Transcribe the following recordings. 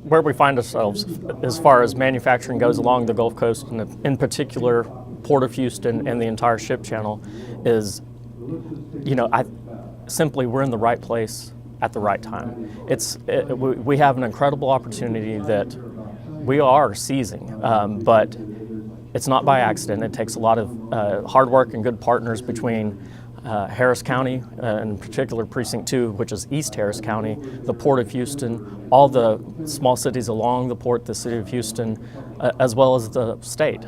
where we find ourselves as far as manufacturing goes along the Gulf Coast, and in particular Port of Houston and the entire ship channel, is, we're in the right place at the right time. We have an incredible opportunity that we are seizing, but it's not by accident. It takes a lot of hard work and good partners between Harris County, in particular Precinct 2, which is East Harris County, the Port of Houston, all the small cities along the port, the city of Houston, as well as the state.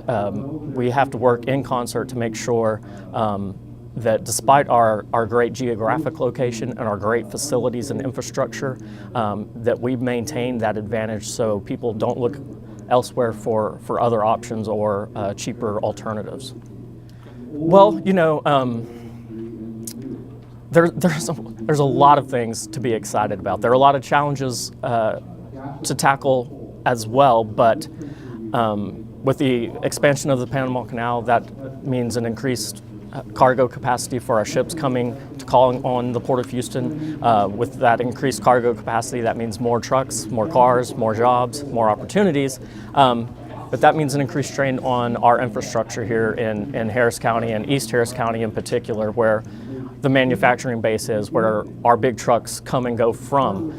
We have to work in concert to make sure that despite our great geographic location and our great facilities and infrastructure, that we maintain that advantage so people don't look elsewhere for other options or cheaper alternatives. Well, there's a lot of things to be excited about. There are a lot of challenges to tackle as well, but with the expansion of the Panama Canal, that means an increased cargo capacity for our ships coming to calling on the Port of Houston. With that increased cargo capacity, that means more trucks, more cars, more jobs, more opportunities. But that means an increased strain on our infrastructure here in Harris County and East Harris County in particular, where the manufacturing base is, where our big trucks come and go from.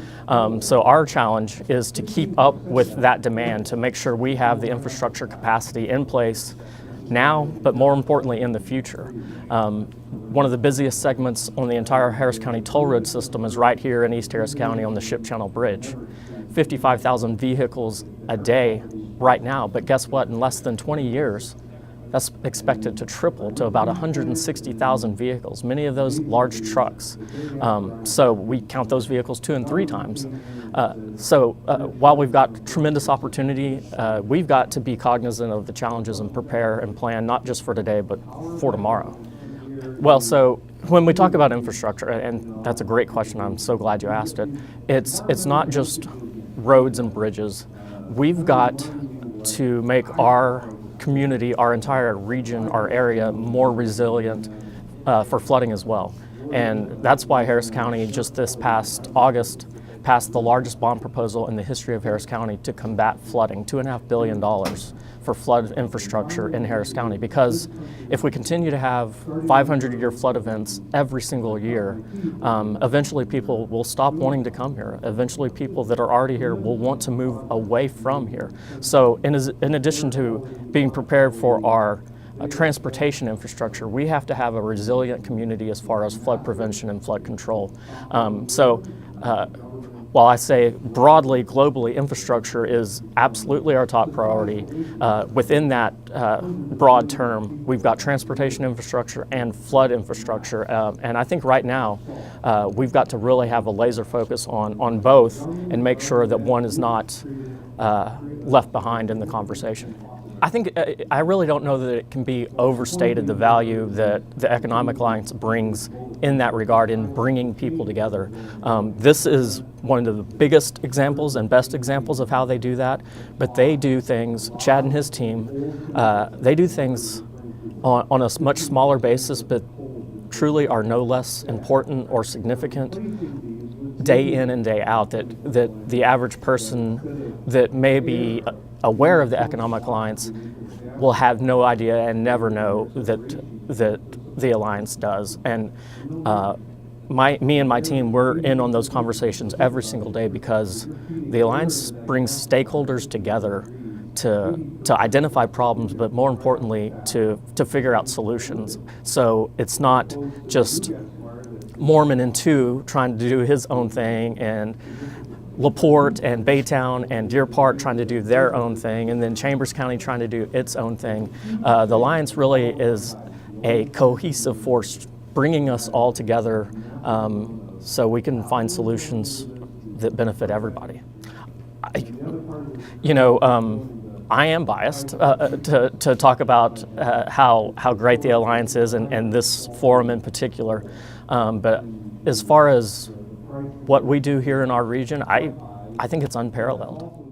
So our challenge is to keep up with that demand, to make sure we have the infrastructure capacity in place now, but more importantly in the future. One of the busiest segments on the entire Harris County toll road system is right here in East Harris County on the Ship Channel Bridge. 55,000 vehicles a day right now, but guess what? In less than 20 years, that's expected to triple to about 160,000 vehicles, many of those large trucks. So we count those vehicles 2 and 3 times. While we've got tremendous opportunity, we've got to be cognizant of the challenges and prepare and plan not just for today, but for tomorrow. Well, so when we talk about infrastructure, and that's a great question, I'm so glad you asked it, it's not just roads and bridges. We've got to make our community, our entire region, our area more resilient for flooding as well. And that's why Harris County just this past August passed the largest bond proposal in the history of Harris County to combat flooding, $2.5 billion for flood infrastructure in Harris County. Because if we continue to have 500-year flood events every single year, eventually people will stop wanting to come here. Eventually people that are already here will want to move away from here. So in addition to being prepared for our transportation infrastructure, we have to have a resilient community as far as flood prevention and flood control. While I say broadly, globally, infrastructure is absolutely our top priority, within that broad term, we've got transportation infrastructure and flood infrastructure. And I think right now, we've got to really have a laser focus on both and make sure that one is not left behind in the conversation. I think I really don't know that it can be overstated the value that the Economic Alliance brings in that regard, in bringing people together. This is one of the biggest examples and best examples of how they do that, but they do things, Chad and his team, they do things on a much smaller basis, but truly are no less important or significant day in and day out, that the average person that may be aware of the Economic Alliance will have no idea and never know that the Alliance does. And me and my team, we're in on those conversations every single day because the Alliance brings stakeholders together to identify problems, but more importantly, to figure out solutions. So it's not just Morman and 2 trying to do his own thing, and LaPorte and Baytown and Deer Park trying to do their own thing, and then Chambers County trying to do its own thing. The Alliance really is a cohesive force bringing us all together so we can find solutions that benefit everybody. I am biased to talk about how great the Alliance is and this forum in particular, but as far as what we do here in our region, I think it's unparalleled.